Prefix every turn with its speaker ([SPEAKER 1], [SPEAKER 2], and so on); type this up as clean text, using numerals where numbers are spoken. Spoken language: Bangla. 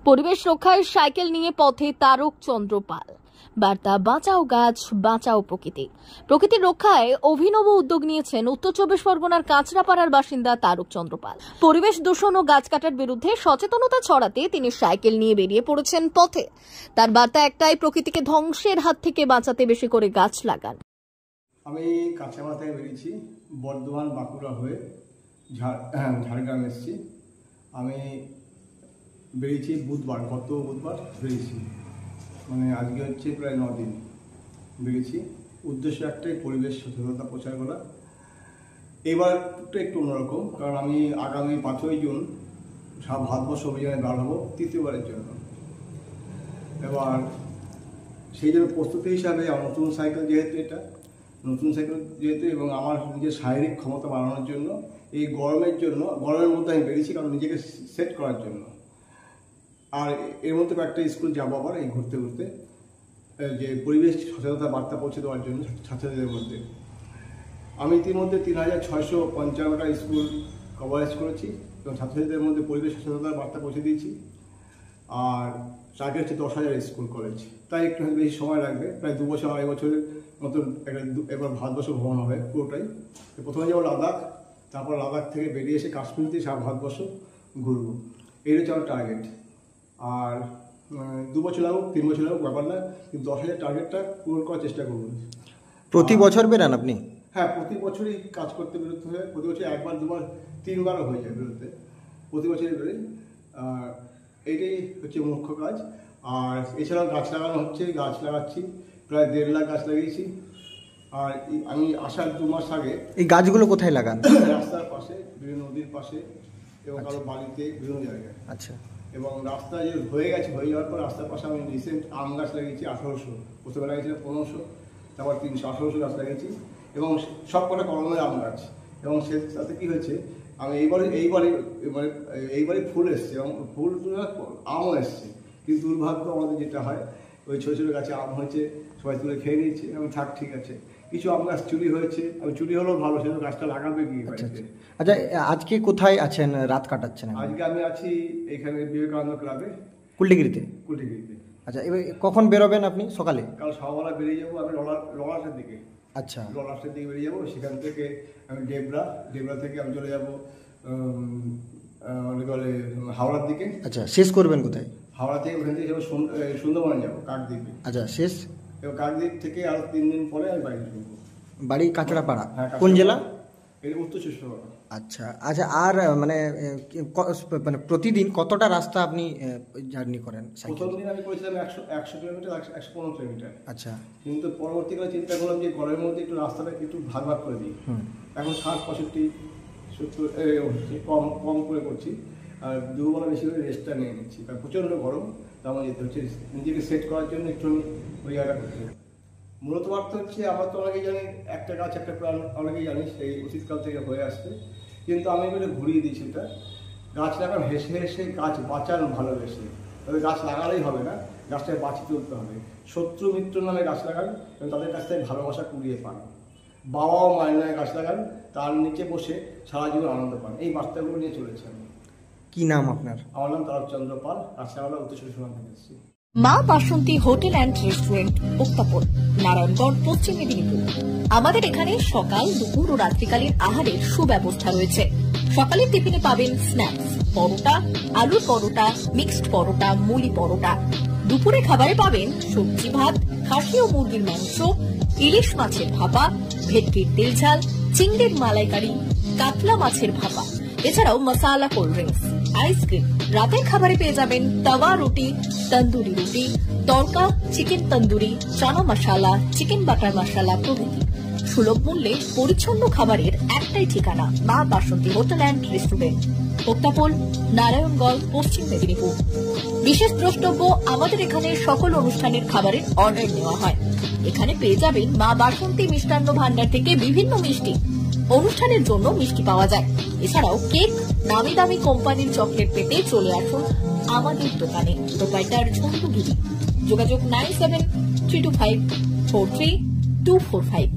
[SPEAKER 1] পরিবেশ রক্ষায় সাইকেল নিয়ে পথে তারক চন্দ্র পাল। বার্তা বাঁচাও গাছ বাঁচাও প্রকৃতি। প্রকৃতি রক্ষায় অভিনব উদ্যোগ নিয়েছেন উত্তর চব্বিশ পরগনার কাঁচরাপাড়ার বাসিন্দা তারক চন্দ্র পাল। পরিবেশ দূষণ ও গাছ কাটার বিরুদ্ধে সচেতনতা ছড়াতে তিনি সাইকেল নিয়ে বেরিয়ে পড়েছেন পথে। তার বার্তা একটাই, প্রকৃতিকে ধ্বংসের হাত থেকে বাঁচাতে বেশি করে গাছ লাগান।
[SPEAKER 2] আমি কাঁচরাপাড়া থেকে বেরিয়েছি, বর্ধমান বাঁকুড়া হয়ে ঝাড়গ্রাম এসেছি। আমি বেরিয়েছি গত বুধবার বেরিয়েছি, মানে আজকে হচ্ছে প্রায় 9 দিন বেরিয়েছি। উদ্দেশ্য একটাই, পরিবেশ সচেতনতা প্রচার করা। এবারটা একটু অন্যরকম, কারণ আমি আগামী 5ই জুন সারা ভারতবর্ষ অভিযানে বার হবো 3য়বারের জন্য। এবার সেই জন্য প্রস্তুতি হিসাবে আমার নতুন সাইকেল যেহেতু এবং আমার নিজের শারীরিক ক্ষমতা বাড়ানোর জন্য, এই গরমের মধ্যে আমি বেরিয়েছি, কারণ নিজেকে সেট করার জন্য। আর এর মধ্যে কয়েকটা স্কুল যাবো আবার এই ঘুরতে যে পরিবেশ সচেতনতা বার্তা পৌঁছে দেওয়ার জন্য ছাত্রছাত্রীদের মধ্যে। আমি ইতিমধ্যে 3655টা স্কুল কভারেজ করেছি এবং ছাত্রছাত্রীদের মধ্যে পরিবেশ সচেতনতার বার্তা পৌঁছে দিয়েছি। আর টার্গেট হচ্ছে 10,000 স্কুল কলেজ, তাই একটু বেশি সময় লাগবে, প্রায় 2 বছর 2.5 বছরের মতন এবার ভারতবর্ষ ভ্রমণ হবে পুরোটাই। প্রথমে যাবো লাদাখ, তারপর লাদাখ থেকে বেরিয়ে এসে কাশ্মীর দিয়ে সারা ভারতবর্ষ ঘুরবো, এই হচ্ছে আমার টার্গেট। আর 2 বছর লাগুক 3 বছর লাগুক ব্যাপার না, কিন্তু 10,000 টার্গেটটা পূরণ করার চেষ্টা করবো।
[SPEAKER 3] প্রতি বছর বেরান আপনি?
[SPEAKER 2] হ্যাঁ, প্রতি বছরই কাজ করতে বেরোতে হয়। প্রতি বছর 1বার 2বার 3বারও হয়ে যায় বেরোতে, প্রতি বছরই বেরোই। এইটাই হচ্ছে মুখ্য কাজ। আর এছাড়াও গাছ লাগানো হচ্ছে, গাছ লাগাচ্ছি, প্রায় 1.5 লাখ গাছ লাগিয়েছি। আর আমি আসার 2 মাস আগে
[SPEAKER 3] এই গাছগুলো কোথায় লাগান?
[SPEAKER 2] রাস্তার পাশে, বিভিন্ন নদীর পাশে এবং কারো বাড়িতে, বিভিন্ন জায়গায়।
[SPEAKER 3] আচ্ছা। এবং
[SPEAKER 2] রাস্তা যে হয়ে যাওয়ার পর রাস্তার পাশে আমি রিসেন্ট আম গাছ লাগিয়েছি 1800, প্রথমে লাগিয়েছিলাম 1500, তারপর 300, 1800 গাছ লাগিয়েছি এবং সব কটা কলমের আম গাছ। এবং সাথে কী হয়েছে, আমি এইবারে ফুল এসছে এবং ফুল আমও এসছে। কিন্তু দুর্ভাগ্য আমাদের যেটা হয়, ওই ছোটো ছোটো গাছে আম হয়েছে, সবাই তুলে খেয়ে নিয়েছে এবং থাক ঠিক আছে। কিছু আম গাছ চুরি হয়েছে, আমি চুরি হলেও ভালো, সেটা গাছটা লাগাবে কি।
[SPEAKER 3] আচ্ছা, আজকে কোথায় আছেন, রাত কাটাচ্ছেন?
[SPEAKER 2] আজকে আমি আছি এখানে বিবেকানন্দ ক্লাবে,
[SPEAKER 3] কুলটিগিরিতে। আচ্ছা, এবার কখন বেরোবেন আপনি? সকালে?
[SPEAKER 2] কাল সকালবেলা বেরিয়ে যাবো আমি ললাটের দিকে।
[SPEAKER 3] আচ্ছা,
[SPEAKER 2] ললাটের দিকে বেরিয়ে যাবো। সেখান থেকে আমি ডেবরা থেকে আমি চলে যাবো হাওড়ার দিকে।
[SPEAKER 3] আচ্ছা, শেষ করবেন কোথায়?
[SPEAKER 2] হাওড়া থেকে ওখান থেকে যাবো সুন্দরবনে যাবো, কাকদ্বীপে।
[SPEAKER 3] আচ্ছা, শেষ?
[SPEAKER 2] এবং কাকদ্বীপ থেকে আরও 3 দিন পরে আমি বাড়ি ঢুকবো।
[SPEAKER 3] বাড়ি কাঁচরাপাড়া? কোন জেলা?
[SPEAKER 2] উত্তর চব্বিশ পরগনা।
[SPEAKER 3] আচ্ছা আচ্ছা। আর মানে প্রতিদিন কতটা রাস্তা আপনি জার্নি করেন?
[SPEAKER 2] প্রথম দিন আমি করেছিলাম 100 কিলোমিটার, 115 কিলোমিটার।
[SPEAKER 3] আচ্ছা।
[SPEAKER 2] কিন্তু পরবর্তীকালে চিন্তা করলাম যে গরমের মধ্যে একটু রাস্তাটা একটু ভাগ করে দিই। এখন 60, 65, 70 কম করে করছি। আর দুবেলা বেশি করে রেস্টটা নিয়ে নিচ্ছি, কারণ প্রচণ্ড গরম, তেমন যেতে হচ্ছে নিজেকে সেট করার জন্য একটু ওই জায়গাটা করতে হবে। মূলত বার্তা হচ্ছে, আমার তো অনেকেই জানি একটা গাছ একটা প্রাণ, অনেকেই জানি সেই অতীতকাল থেকে হয়ে আসছে, কিন্তু আমি এবারে ঘুরিয়ে দিয়েছি এটা। গাছ লাগান হেসে গাছ বাঁচান ভালোবেসে। তবে গাছ লাগালেই হবে না, গাছটাকে বাঁচিয়ে তুলতে হবে। শত্রু মিত্র নামে গাছ লাগান এবং তাদের কাছ থেকে ভালোবাসা কুড়িয়ে পান। বাবা ও মায়ের নামে গাছ লাগান, তার নিচে বসে সারা জীবন আনন্দ পান। এই বার্তাগুলো নিয়ে চলেছে আমি।
[SPEAKER 3] কি নাম আপনার?
[SPEAKER 2] আমার নাম তারক চন্দ্র পাল, কাঁচরাপাড়া, উত্তর চব্বিশ পরগনা থেকে এসেছি।
[SPEAKER 1] মা বাসন্তী হোটেল অ্যান্ড রেস্টুরেন্ট, উত্তাপন, নারায়ণগড়, পশ্চিম মেদিনীপুর। আমাদের এখানে সকাল, দুপুর ও রাত্রিকালীন আহারের সুব্যবস্থা রয়েছে। সকালের টিফিনে পাবেন স্ন্যাক্স, পরোটা, আলুর পরোটা, মিক্সড পরোটা, মুলি পরোটা। দুপুরে খাবারে পাবেন সবজি ভাত, খাসি ও মুরগির মাংস, ইলিশ মাছের ভাপা, ভেটকির তেল ঝাল, চিংড়ির মালাইকারি, কাতলা মাছের ভাপা, এছাড়াও মশালা কোল্ড ড্রিঙ্কস, আইসক্রিম। রাতের খাবারে পেয়ে যাবেন তাওয়া রুটি, তন্দুরি রুটি, তড়কা, চিকেন তন্দুরি, চানা মশালা, চিকেন বাটার মশালা প্রভৃতি। সুলভ মূল্যে পরিচ্ছন্ন খাবারের একটাই ঠিকানা, মা বাসন্তী হোটেল অ্যান্ড রেস্টুরেন্ট, উত্তাপন, নারায়ণগড়, পশ্চিম মেদিনীপুর। বিশেষ দ্রষ্টব্য, আমাদের এখানে সকল অনুষ্ঠানের খাবারের অর্ডার নেওয়া হয়। এখানে পেয়ে যাবেন মা বাসন্তী মিষ্টান্ন ভান্ডার থেকে বিভিন্ন মিষ্টি। অনুষ্ঠানের জন্য মিষ্টি পাওয়া যায়। এছাড়াও কেক, নামি দামি কোম্পানির চকলেট পেতে চলে আসুন আমাদের দোকানে। প্রোপাইটার ঝন্টু গিরি। যোগাযোগ 9732543245।